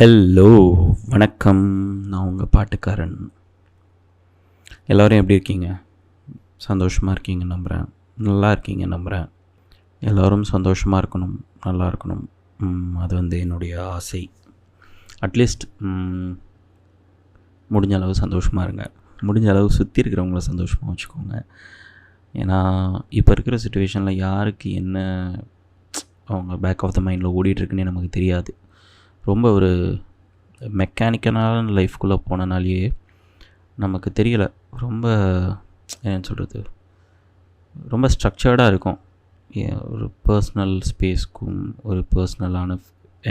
Hello, வணக்கம். நான் உங்கள் பாட்டுக்காரன். எல்லோரும் எப்படி இருக்கீங்க? சந்தோஷமாக இருக்கீங்க நம்புகிறேன். நல்லா இருக்கீங்க நம்புகிறேன். எல்லோரும் சந்தோஷமாக இருக்கணும், நல்லா இருக்கணும். அது என்னுடைய ஆசை. அட்லீஸ்ட் முடிஞ்ச அளவு சந்தோஷமாக இருங்க. முடிஞ்ச அளவு சுற்றி இருக்கிறவங்கள சந்தோஷமாக வச்சுக்கோங்க. ஏன்னா இப்போ இருக்கிற சுச்சுவேஷனில் யாருக்கு என்ன அவங்க பேக் ஆஃப் த மைண்டில் ஓடிட்டுருக்குன்னே நமக்கு தெரியாது. ரொம்ப ஒரு மெக்கானிக்கலான லைஃப்குள்ளே போனனாலேயே நமக்கு தெரியலை. ரொம்ப என்ன சொல்கிறது, ரொம்ப ஸ்ட்ரக்சர்டாக இருக்கும். ஒரு பர்சனல் ஸ்பேஸ்க்கும் ஒரு பர்சனலான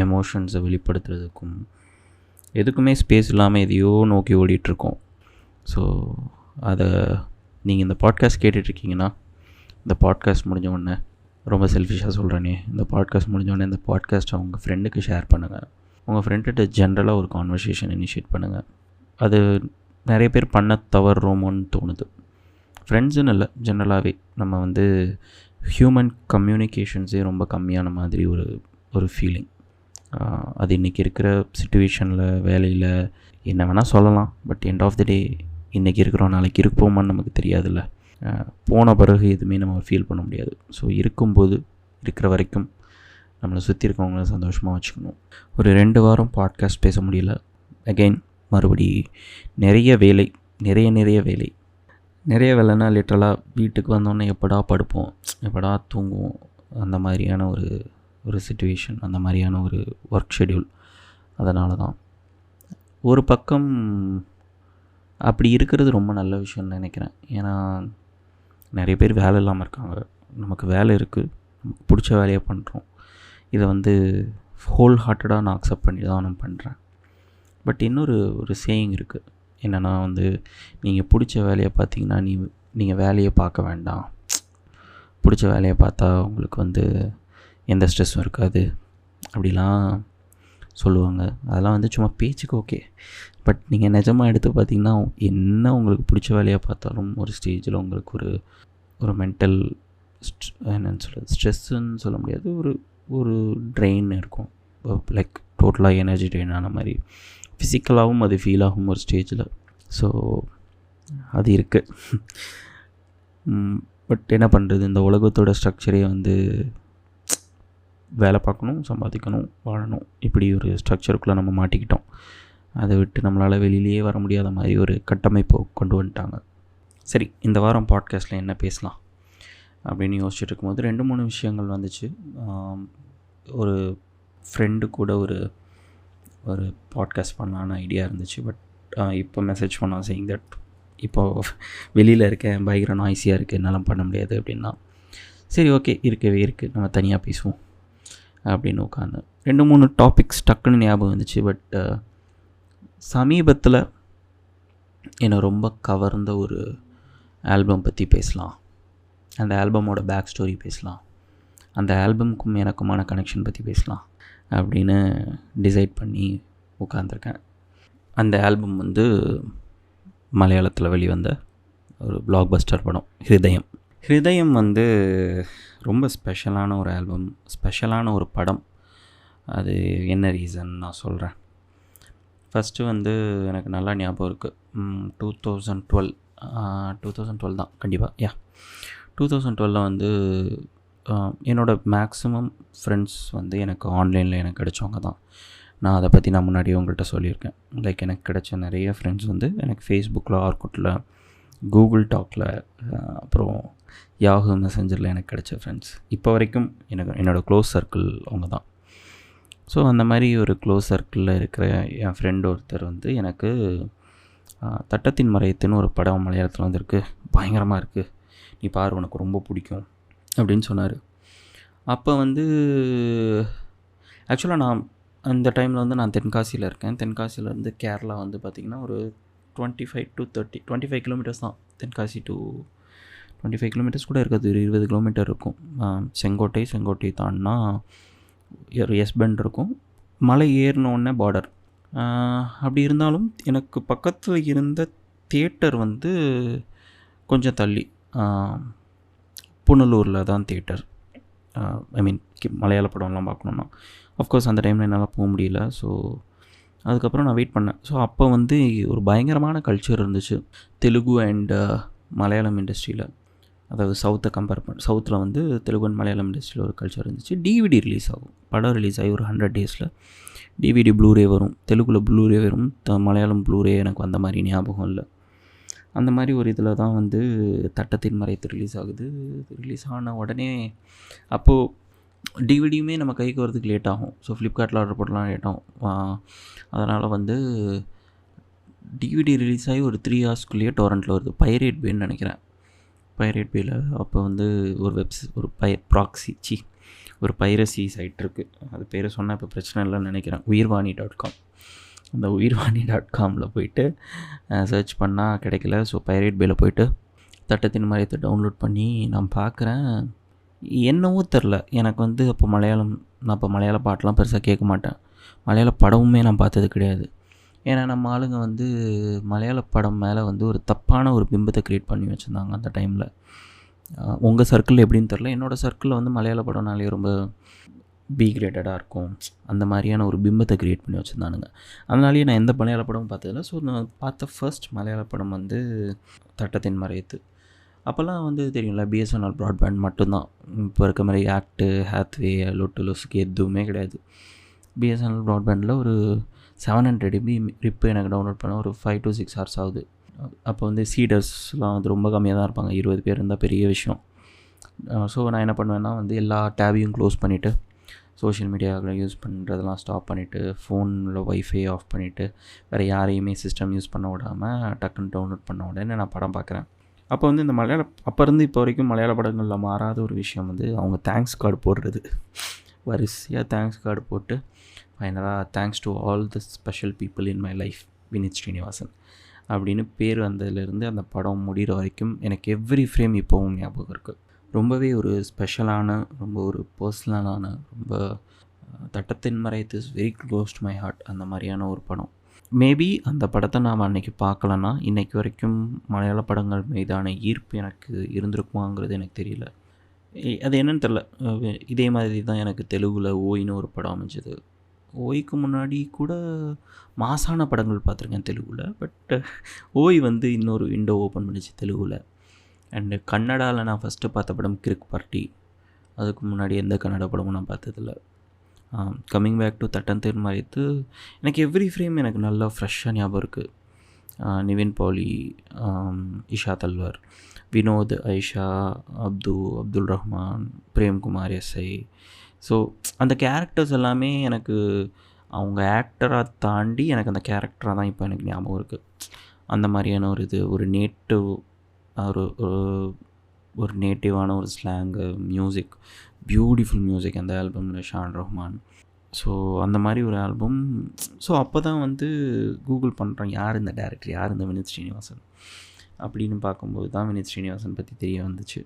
எமோஷன்ஸை வெளிப்படுத்துறதுக்கும் எதுக்குமே ஸ்பேஸ் இல்லாமல் எதையோ நோக்கி ஓடிட்டுருக்கோம். ஸோ அதை நீங்கள் இந்த பாட்காஸ்ட் கேட்டுட்ருக்கீங்கன்னா, இந்த பாட்காஸ்ட் முடிஞ்ச உடனே, ரொம்ப செல்ஃபிஷாக சொல்கிறேனே, இந்த பாட்காஸ்ட் முடிஞ்சோடனே இந்த பாட்காஸ்ட்டை உங்கள் ஃப்ரெண்டுக்கு ஷேர் பண்ணுங்கள். உங்கள் ஃப்ரெண்டுகிட்ட ஜென்ரலாக ஒரு கான்வர்சேஷன் இனிஷியேட் பண்ணுங்கள். அது நிறைய பேர் பண்ண தவறுறோமோன்னு தோணுது. ஃப்ரெண்ட்ஸுன்னு இல்லை, ஜென்ரலாகவே நம்ம ஹியூமன் கம்யூனிகேஷன்ஸே ரொம்ப கம்மியான மாதிரி ஒரு ஃபீலிங். அது இன்றைக்கி இருக்கிற சிச்சுவேஷனில், வேலையில் என்ன வேணால் சொல்லலாம். பட் எண்ட் ஆஃப் த டே இன்றைக்கி இருக்கிறோம், நாளைக்கு இருப்போமான்னு நமக்கு தெரியாதுல்ல. போன பிறகு எதுவுமே நம்ம ஃபீல் பண்ண முடியாது. ஸோ இருக்கும்போது, இருக்கிற வரைக்கும் நம்மளை சுற்றி இருக்கவங்கள சந்தோஷமாக வச்சுக்கணும். ஒரு 2 வாரம் பாட்காஸ்ட் பேச முடியல. அகெயின் மறுபடி நிறைய வேலை, நிறைய வேலைன்னா லிட்ரலாக வீட்டுக்கு வந்தோடனே எப்படா படுப்போம், எப்படா தூங்குவோம், அந்த மாதிரியான ஒரு சிச்சுவேஷன், அந்த மாதிரியான ஒரு ஒர்க் ஷெட்யூல். அதனால தான் ஒரு பக்கம் அப்படி இருக்கிறது ரொம்ப நல்ல விஷயம்னு நினைக்கிறேன். ஏன்னா நிறைய பேர் வேலை இல்லாமல் இருக்காங்க. நமக்கு வேலை இருக்குது, நமக்கு பிடிச்ச வேலையை பண்ணுறோம். இதை ஹோல் ஹார்ட்டடாக நான் அக்செப்ட் பண்ணி தான் நான் பண்ணுறேன். பட் ஒரு சேயிங் இருக்குது. என்னென்னா நீங்கள் பிடிச்ச வேலையை பார்த்தீங்கன்னா நீங்கள் வேலையை பார்க்க வேண்டாம். பிடிச்ச வேலையை பார்த்தா உங்களுக்கு எந்த ஸ்ட்ரெஸ்ஸும் இருக்காது அப்படிலாம் சொல்லுவாங்க. அதெல்லாம் சும்மா பேச்சுக்கு ஓகே. பட் நீங்கள் நிஜமாக எடுத்து பார்த்தீங்கன்னா, என்ன உங்களுக்கு பிடிச்ச வேலையை பார்த்தாலும் ஒரு ஸ்டேஜில் உங்களுக்கு ஒரு மென்டல் என்னன்னு சொல்கிறது, ஸ்ட்ரெஸ்ஸுன்னு சொல்ல முடியாது, ஒரு ட்ரெயின் இருக்கும். லைக் டோட்டலாக எனர்ஜி ட்ரெயின் ஆன மாதிரி ஃபிசிக்கலாகவும் அது ஃபீல் ஆகும் ஒரு ஸ்டேஜில். ஸோ அது இருக்குது. பட் என்ன பண்ணுறது, இந்த உலகத்தோட ஸ்ட்ரக்சரே வேலை பார்க்கணும், சம்பாதிக்கணும், வாழணும், இப்படி ஒரு ஸ்ட்ரக்சருக்குள்ளே நம்ம மாட்டிக்கிட்டோம். அதை விட்டு நம்மளால் வெளியிலேயே வர முடியாத மாதிரி ஒரு கட்டமைப்பை கொண்டு வந்துட்டாங்க. சரி, இந்த வாரம் பாட்காஸ்ட்டில் என்ன பேசலாம் அப்படின்னு யோசிச்சுட்டு இருக்கும்போது 2-3 விஷயங்கள் வந்துச்சு. ஒரு ஃப்ரெண்டு கூட ஒரு பாட்காஸ்ட் பண்ணலான்னு ஐடியா இருந்துச்சு. பட் இப்போ மெசேஜ் பண்ணால் சேயிங் தட் இப்போது வெளியில் இருக்கேன், பயங்கர நாய்ஸியாக இருக்குது, என்னால் பண்ண முடியாது அப்படின்னா, சரி ஓகே, இருக்கவே இருக்குது, நம்ம தனியாக பேசுவோம் அப்படின்னு உட்காந்து 2-3 டாபிக்ஸ் டக்குன்னு ஞாபகம் வந்துச்சு. பட் சமீபத்தில் என்னை ரொம்ப கவர்ந்த ஒரு ஆல்பம் பற்றி பேசலாம், அந்த ஆல்பமோட பேக் ஸ்டோரி பேசலாம், அந்த ஆல்பமுக்கும் எனக்குமான கனெக்ஷன் பற்றி பேசலாம் அப்படின்னு டிசைட் பண்ணி உட்காந்துருக்கேன். அந்த ஆல்பம் மலையாளத்தில் வெளிவந்த ஒரு பிளாக் பஸ்டர் படம் ஹிருதயம் ரொம்ப ஸ்பெஷலான ஒரு ஆல்பம், ஸ்பெஷலான ஒரு படம். அது என்ன ரீசன் நான் சொல்கிறேன். ஃபஸ்ட்டு எனக்கு நல்லா ஞாபகம் இருக்குது. 2012 தான் கண்டிப்பாக. 2012 என்னோடய மேக்ஸிமம் ஃப்ரெண்ட்ஸ் எனக்கு ஆன்லைனில் எனக்கு கிடைச்சவங்க தான். நான் அதை பற்றி முன்னாடியே உங்கள்கிட்ட சொல்லியிருக்கேன். லைக் எனக்கு கிடைச்ச நிறைய ஃப்ரெண்ட்ஸ் எனக்கு ஃபேஸ்புக்கில், ஆர்குட்டில், கூகுள் டாக்கில், அப்புறம் யாஹூ மெசஞ்சரில் எனக்கு கிடைச்ச ஃப்ரெண்ட்ஸ் இப்போ வரைக்கும் என்னோடய க்ளோஸ் சர்க்கிள் அவங்க தான். ஸோ அந்த மாதிரி ஒரு க்ளோஸ் சர்க்கிளில் இருக்கிற என் ஃப்ரெண்ட் ஒருத்தர் எனக்கு தட்டத்தின் மறையத்துன்னு ஒரு படம் மலையாளத்தில் வந்திருக்கு, பயங்கரமாக இருக்குது, நீ பாரு, உனக்கு ரொம்ப பிடிக்கும் அப்படின்னு சொன்னார். அப்போ ஆக்சுவலாக நான் அந்த டைமில் நான் தென்காசியில் இருக்கேன். தென்காசியிலேருந்து கேரளா பார்த்திங்கன்னா ஒரு 25 கிலோமீட்டர்ஸ் தான். தென்காசி டு 25 கிலோமீட்டர்ஸ் கூட இருக்காது, ஒரு 20 கிலோமீட்டர் இருக்கும். செங்கோட்டை தாண்டினா எஸ் பெண்ட் இருக்கும், மலை ஏறினோடனே பார்டர். அப்படி இருந்தாலும் எனக்கு பக்கத்தில் இருந்த தியேட்டர் கொஞ்சம் தள்ளி, புனலூரில் தான் தியேட்டர். ஐ மீன் மலையாள படம்லாம் பார்க்கணுன்னா அஃப்கோர்ஸ் அந்த டைமில் என்னால் போக முடியல. ஸோ அதுக்கப்புறம் நான் வெயிட் பண்ணேன். ஸோ அப்போ வந்து ஒரு பயங்கரமான கல்ச்சர் இருந்துச்சு தெலுங்கு அண்ட் மலையாளம் இண்டஸ்ட்ரியில். அதாவது சவுத்தில் வந்து தெலுங்கு அண்ட் மலையாளம் இண்டஸ்ட்ரியில் ஒரு கல்ச்சர் இருந்துச்சு. டிவிடி ரிலீஸ் ஆகும், படம் ரிலீஸ் ஆகி ஒரு 100 டேஸில் டிவிடி ப்ளூரே வரும். தெலுங்கில் ப்ளூரே வரும், மலையாளம் ப்ளூரே எனக்கு வந்த மாதிரி ஞாபகம் இல்லை. அந்த மாதிரி ஒரு இதில் தான் வந்து தட்டத்தின் மறைத்து ரிலீஸ் ஆகுது. ரிலீஸ் ஆன உடனே அப்போது டிவிடியுமே நம்ம கைக்கு வரதுக்கு லேட் ஆகும். ஸோ ஃப்ளிப்கார்ட்டில் ஆர்டர் போடலாம் லேட் ஆகும். அதனால் வந்து டிவிடி ரிலீஸ் ஆகி ஒரு 3 ஹவர்ஸ்க்குள்ளேயே டொரண்ட்டில் வருது. பைரேட் பேன்னு நினைக்கிறேன். பைரேட் பேயில் அப்போ வந்து ஒரு ஒரு பைரசி சைட் இருக்குது. அது பேரை சொன்னால் இப்போ பிரச்சனை இல்லைன்னு நினைக்கிறேன். uirvani.com. அந்த uirvani.comல போயிட்டு சர்ச் பண்ணால் கிடைக்கல. ஸோ பைரேட் பேயில் போயிட்டு தட்டத்தின் மறைத்தை டவுன்லோட் பண்ணி நான் பார்க்குறேன். என்னவோ தெரில, எனக்கு வந்து அப்போ நான் இப்போ மலையாள பாட்டெலாம் பெருசாக கேட்க மாட்டேன். மலையாள படமுமே நான் பார்த்தது கிடையாது. ஏன்னா நம்ம ஆளுங்க வந்து மலையாள படம் மேலே வந்து ஒரு தப்பான ஒரு பிம்பத்தை க்ரியேட் பண்ணி வச்சுருந்தாங்க அந்த டைமில். உங்கள் சர்க்கிளில் எப்படின்னு தெரில, என்னோடய சர்க்கிளில் வந்து மலையாள படம்னாலே ரொம்ப பி கிரேட்டடாக இருக்கும், அந்த மாதிரியான ஒரு பிம்பத்தை க்ரியேட் பண்ணி வச்சுருந்தானுங்க. அதனாலேயே நான் எந்த மலையாள படமும் பார்த்ததில்ல. ஸோ நான் பார்த்த ஃபர்ஸ்ட் மலையாள படம் வந்து தட்டத்தின் மறைத்து. அப்போல்லாம் வந்து தெரியும்ல, பிஎஸ்என்எல் ப்ராட்பேண்ட் மட்டும்தான். இப்போ இருக்க மாதிரி ஆக்ட்டு, ஹேத்வே, லொஸ்க்கு எதுவுமே கிடையாது. பிஎஸ்என்எல் ப்ராட்பேண்டில் ஒரு 700 MB ரிப்பு எனக்கு டவுன்லோட் பண்ண ஒரு 5 to 6 hours ஆகுது. அப்போ வந்து சீடர்ஸ்லாம் வந்து ரொம்ப கம்மியாக தான் இருப்பாங்க, 20 பேர் இருந்தால் பெரிய விஷயம். ஸோ நான் என்ன பண்ணுவேன்னா வந்து எல்லா டேபையும் க்ளோஸ் பண்ணிவிட்டு, சோஷியல் மீடியாவில் யூஸ் பண்ணுறதெல்லாம் ஸ்டாப் பண்ணிவிட்டு, ஃபோனில் ஒய்ஃபை ஆஃப் பண்ணிவிட்டு, வேறு யாரையுமே சிஸ்டம் யூஸ் பண்ண விடாமல் டக்குன்னு டவுன்லோட் பண்ண உடனே நான் படம் பார்க்குறேன். அப்போ வந்து இந்த அப்போ இருந்து இப்போ வரைக்கும் மலையாள படங்களில் மாறாத ஒரு விஷயம் வந்து அவங்க தேங்க்ஸ் கார்டு போடுறது. வரிசையாக தேங்க்ஸ் கார்டு போட்டு ஃபைனலாக thanks to all the special people in my life Vineeth Sreenivasan அப்படின்னு பேர் வந்ததுலேருந்து அந்த படம் முடிகிற வரைக்கும் எனக்கு எவ்ரி ஃப்ரேம் இப்போவும் ஞாபகம் இருக்குது. ரொம்பவே ஒரு ஸ்பெஷலான, ரொம்ப ஒரு பர்சனலான, ரொம்ப Thattathin Marayathu is very close to my heart அந்த மாதிரியான ஒரு படம். மேபி அந்த படத்தை நாம் அன்றைக்கி பார்க்கலன்னா இன்றைக்கி வரைக்கும் மலையாள படங்கள் மீதான ஈர்ப்பு எனக்கு இருந்திருக்குமாங்கிறது எனக்கு தெரியல. அது என்னன்னு தெரில. இதே மாதிரி தான் எனக்கு தெலுங்கில் ஓய்னு ஒரு படம் அமைஞ்சது. ஓய்க்கு முன்னாடி கூட மாசான படங்கள் பார்த்துருக்கேன் தெலுங்கில். பட் ஓய் வந்து இன்னொரு விண்டோ ஓப்பன் பண்ணிச்சு தெலுங்கில். அண்டு கன்னடாவில் நான் ஃபஸ்ட்டு பார்த்த படம் கிரிக் பார்ட்டி. அதுக்கு முன்னாடி எந்த கன்னட படமும் நான் பார்த்ததில்ல. கம்மிங் பேக் டு தட்டத்தின் மறைத்து, எனக்கு எவ்ரி ஃப்ரேம் எனக்கு நல்லா ஃப்ரெஷ்ஷாக ஞாபகம் இருக்குது. நிவின் பாலி, இஷா தல்வர், வினோத், ஐஷா, அப்துல் ரஹ்மான், பிரேம்குமார் எஸ்ஐ. ஸோ அந்த கேரக்டர்ஸ் எல்லாமே எனக்கு அவங்க ஆக்டராக தாண்டி எனக்கு அந்த கேரக்டராக தான் இப்போ எனக்கு ஞாபகம் இருக்குது. அந்த மாதிரியான ஒரு நேட்டிவ், ஒரு நேட்டிவான ஒரு ஸ்லாங்கு, மியூசிக், பியூட்டிஃபுல் மியூசிக் அந்த ஆல்பமில், ஷான் ரஹ்மான். ஸோ அந்த மாதிரி ஒரு ஆல்பம். ஸோ அப்போ தான் வந்து கூகுள் பண்ணுறேன், யார் இந்த டேரக்டர், யார் இந்த வினித் ஸ்ரீனிவாசன் அப்படின்னு பார்க்கும்போது தான் வினித் ஸ்ரீனிவாசன் பற்றி தெரிய வந்துச்சு.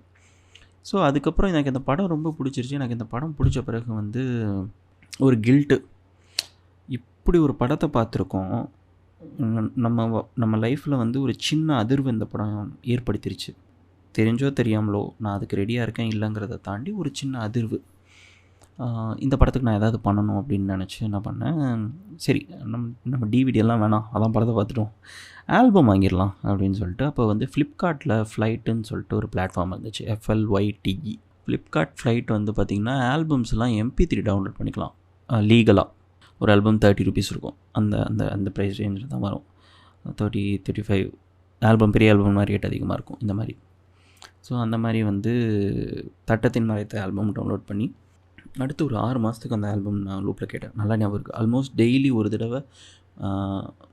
ஸோ அதுக்கப்புறம் எனக்கு இந்த படம் ரொம்ப பிடிச்சிருச்சு. எனக்கு இந்த படம் பிடிச்ச பிறகு வந்து ஒரு கில்ட்டு, இப்படி ஒரு படத்தை பார்த்துருக்கோம், நம்ம லைஃப்பில் வந்து ஒரு சின்ன அதிர்வு இந்த படம் ஏற்படுத்திருச்சு. தெரிஞ்சோ தெரியாமலோ நான் அதுக்கு ரெடியாக இருக்கேன் இல்லைங்கிறத தாண்டி ஒரு சின்ன அதிர்வு. இந்த படத்துக்கு நான் எதாவது பண்ணணும் அப்படின்னு நினச்சி என்ன பண்ணேன், சரி நம்ம டிவிடியெல்லாம் வேணாம், அதான் படத்தை பார்த்துட்டோம், ஆல்பம் வாங்கிடலாம் அப்படின்னு சொல்லிட்டு. அப்போ வந்து ஃப்ளிப்கார்ட்டில் ஃப்ளைட்டுன்னு சொல்லிட்டு ஒரு பிளாட்ஃபார்ம் இருந்துச்சு, FLYTE. ஃப்ளிப்கார்ட் ஃப்ளைட் வந்து பார்த்திங்கன்னா ஆல்பம்ஸ்லாம் MP3 டவுன்லோட் பண்ணிக்கலாம் லீகலாக. ஒரு ஆல்பம் 30 rupees இருக்கும். அந்த அந்த அந்த ப்ரைஸ் ரேஞ்சில் தான் வரும். 30-35 ஆல்பம், பெரிய ஆல்பம் மாதிரி ரேட் அதிகமாக இருக்கும் இந்த மாதிரி. ஸோ அந்த மாதிரி வந்து தட்டத்தின் மறைத்த ஆல்பம் டவுன்லோட் பண்ணி அடுத்து ஒரு 6 மாதத்துக்கு அந்த ஆல்பம் நான் லூப்பில் கேட்டேன். நல்லா ஞாபகம் இருக்குது. ஆல்மோஸ்ட் டெய்லி ஒரு தடவை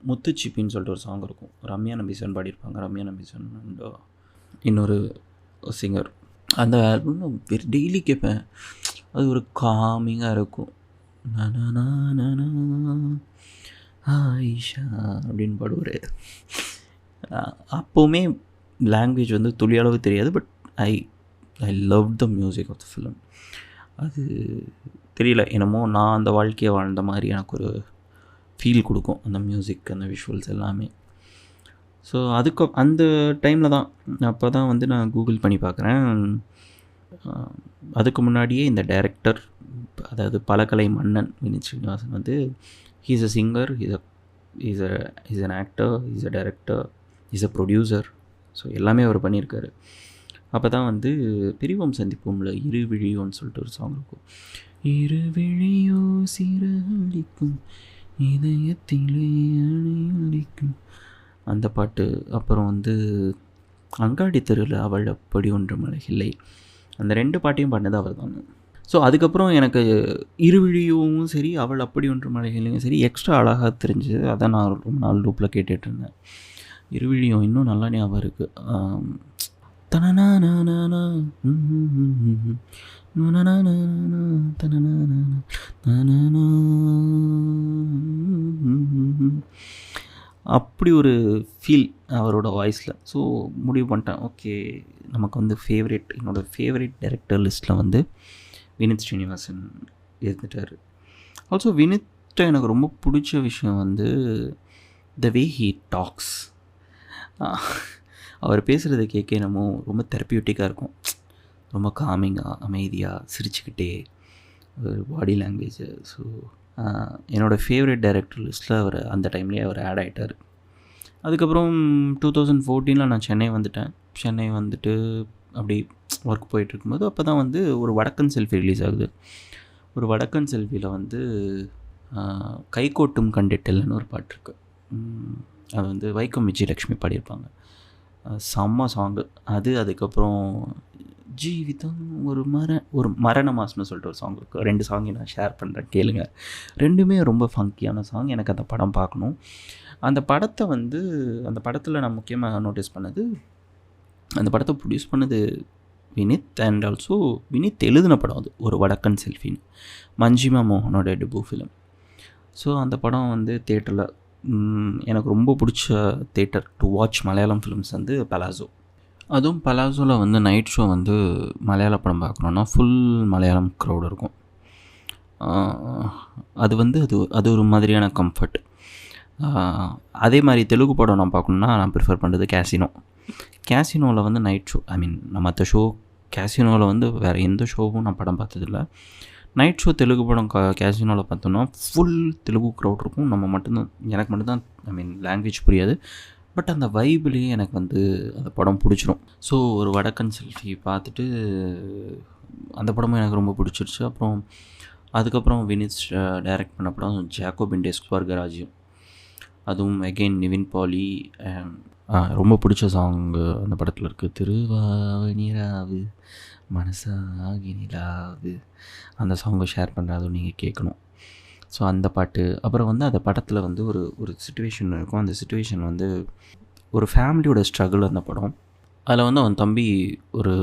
முத்துச்சிப்பின்னு சொல்லிட்டு ஒரு சாங் இருக்கும், ரம்யா நம்பீசன் பாடியிருப்பாங்க. ரம்யா நம்பீசன் அண்ட் இன்னொரு சிங்கர். அந்த ஆல்பம் டெய்லி கேட்பேன். அது ஒரு காமிங்காக இருக்கும். ஆயிஷா அப்படின்னு பாடுவார். அப்போவுமே லாங்குவேஜ் வந்து துளியளவு தெரியாது, but I love the music of the film. அது தெரியல, என்னமோ நான் அந்த வாழ்க்கையை வாழ்ந்த மாதிரி எனக்கு ஒரு ஃபீல் கொடுக்கும் அந்த மியூசிக், அந்த விஷுவல்ஸ் எல்லாமே. ஸோ அந்த டைமில் தான், அப்போ தான் வந்து நான் கூகுள் பண்ணி பார்க்குறேன். அதுக்கு முன்னாடியே இந்த டைரக்டர், அதாவது பலகலை மன்னன் வினித் ஸ்ரீனிவாசன் வந்து he's a singer, he's a is an actor, is a director, is a producer. So எல்லாமே அவர் பண்ணியிருக்காரு. அப்போ தான் வந்து பிரிவோம் சந்திப்போம்ல இருவிழியோன்னு சொல்லிட்டு ஒரு சாங் இருக்கும். இருவிழியோ சிறகடிக்கும் இதயத்திலே அடிக்கும் அந்த பாட்டு. அப்புறம் வந்து அங்காடி தெருவில் அவள் அப்படி ஒன்று மழகில்லை, அந்த 2 பாட்டையும் பண்ணது அவர் தான். ஸோ அதுக்கப்புறம் எனக்கு இருவிழியும் சரி அவள் அப்படி ஒன்று மழகில்லையும் சரி எக்ஸ்ட்ரா அழகாக தெரிஞ்சு அதை நான் ரொம்ப நாள் லூப்பில் கேட்டுட்ருந்தேன். இருவிழியும் இன்னும் நல்லா ஞாபகம் இருக்குது. தனநானா அப்படி ஒரு ஃபீல் அவரோட வாய்ஸில். ஸோ முடிவு பண்ணிட்டேன், ஓகே நமக்கு வந்து என்னோடய ஃபேவரட் டைரக்டர் லிஸ்ட்டில் வந்து வினித் ஸ்ரீனிவாசன் இருந்துட்டார். ஆல்சோ வினித்தை எனக்கு ரொம்ப பிடிச்ச விஷயம் வந்து த வே ஹீ டாக்ஸ். அவர் பேசுகிறத கேட்க என்னமோ ரொம்ப தெரப்பியூட்டிக்காக இருக்கும். ரொம்ப காமிங்காக, அமைதியாக, சிரிச்சுக்கிட்டே ஒரு பாடி லாங்குவேஜ். ஸோ என்னோடய ஃபேவரட் டைரக்டர் லிஸ்ட்டில் அவர் அந்த டைம்லேயே அவர் ஆட் ஆகிட்டார். அதுக்கப்புறம் 2014 நான் சென்னை வந்துட்டேன். சென்னை வந்துட்டு அப்படி ஒர்க் போயிட்டுருக்கும்போது அப்போ தான் வந்து ஒரு வடக்கன் செல்ஃபி ரிலீஸ் ஆகுது. ஒரு வடக்கன் செல்ஃபியில் வந்து கைகோட்டும் கண்டிட்டல்னு ஒரு பாட்டு இருக்குது. அது வந்து வைக்கம் விஜயலக்ஷ்மி பாடியிருப்பாங்க. செம்ம சாங்கு அது. அதுக்கப்புறம் ஜீவிதம் ஒரு மரண மாசம்னு சொல்லிட்டு ஒரு சாங் இருக்குது. 2 சாங்கையும் நான் ஷேர் பண்ணுறேன், கேளுங்க. 2மே ரொம்ப ஃபங்கியான சாங். எனக்கு அந்த படம் பார்க்கணும். அந்த படத்தில் நான் முக்கியமாக நோட்டீஸ் பண்ணது, அந்த படத்தை ப்ரொடியூஸ் பண்ணது வினித். அண்ட் ஆல்சோ வினித் எழுதின படம் அது, ஒரு வடக்கன் செல்ஃபின்னு, மஞ்சிமா மோகனோட டெபு ஃபிலிம். ஸோ அந்த படம் வந்து தேட்டரில் எனக்கு ரொம்ப பிடிச்ச theatre to watch Malayalam films வந்து பலாசோ. அதுவும் பலாசோவில் வந்து நைட் ஷோ வந்து மலையாள படம் பார்க்கணுன்னா ஃபுல் மலையாளம் க்ரௌட் இருக்கும். அது வந்து அது ஒரு மாதிரியான கம்ஃபர்ட். அதே மாதிரி தெலுங்கு படம் நான் பார்க்கணுன்னா நான் ப்ரிஃபர் பண்ணுறது கேசினோவில் வந்து நைட் ஷோ. மற்ற ஷோ கேசினோவில் வந்து வேறு எந்த ஷோவும் நான் படம் பார்த்ததில்லை. நைட் ஷோ தெலுங்கு படம் கேசினோவில் பார்த்தோன்னா ஃபுல் தெலுங்கு க்ரௌட் இருக்கும். எனக்கு மட்டும்தான் லாங்குவேஜ் புரியாது, பட் அந்த வைப்லேயே எனக்கு வந்து அந்த படம் பிடிச்சிரும். ஸோ ஒரு வடக்கன் செல்ஃபி பார்த்துட்டு அந்த படமும் எனக்கு ரொம்ப பிடிச்சிருச்சு. அதுக்கப்புறம் வினித் டைரக்ட் பண்ண படம் ஜாக்கோபின் டே ஸ்வர்கராஜ்யம். அதுவும் அகெயின் நிவின் பாலி. ரொம்ப பிடிச்ச சாங்கு அந்த படத்தில் இருக்குது, திருவாவணிராவு மனசாகி நிலாவு. அந்த சாங்கை ஷேர் பண்ணுற, அதுவும் நீங்கள் கேட்கணும். ஸோ அந்த பாட்டு. அப்புறம் வந்து அந்த படத்தில் வந்து ஒரு சிச்சுவேஷன் இருக்கும். அந்த சிச்சுவேஷன் வந்து ஒரு ஃபேமிலியோட ஸ்ட்ரகிள் அந்த படம். அதில் வந்து அவன் தம்பி, ஒரு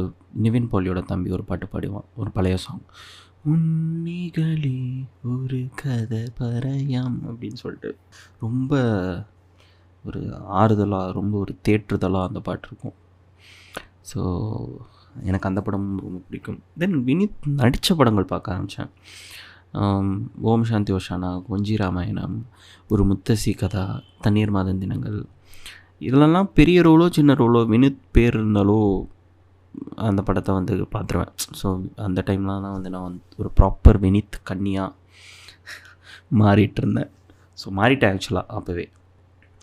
நிவின் பாலியோட தம்பி ஒரு பாட்டு பாடுவான், ஒரு பழைய சாங், உன்னிகளே ஒரு கதை பறையாம் அப்படின்னு சொல்லிட்டு. ரொம்ப ஒரு ஆறுதலாக, ரொம்ப ஒரு தேற்றுதலாக அந்த பாட்டு இருக்கும். ஸோ எனக்கு அந்த படம் ரொம்ப பிடிக்கும். தென் வினித் நடித்த படங்கள் பார்க்க ஆரம்பித்தேன். ஓம் சாந்தி ஓஷானா, கொஞ்சி ராமாயணம், ஒரு முத்தசி கதா, தண்ணீர் மாதம் தினங்கள், இதிலெல்லாம் பெரிய ரோலோ சின்ன ரோலோ வினித் பேர் இருந்தாலோ அந்த படத்தை வந்து பார்த்துருவேன். ஸோ அந்த டைம்லாம் தான் வந்து நான் ஒரு ப்ராப்பர் வினித் கன்னியாக மாறிட்டு இருந்தேன். ஸோ மாறிட்டேன் ஆக்சுவலாக அப்போவே.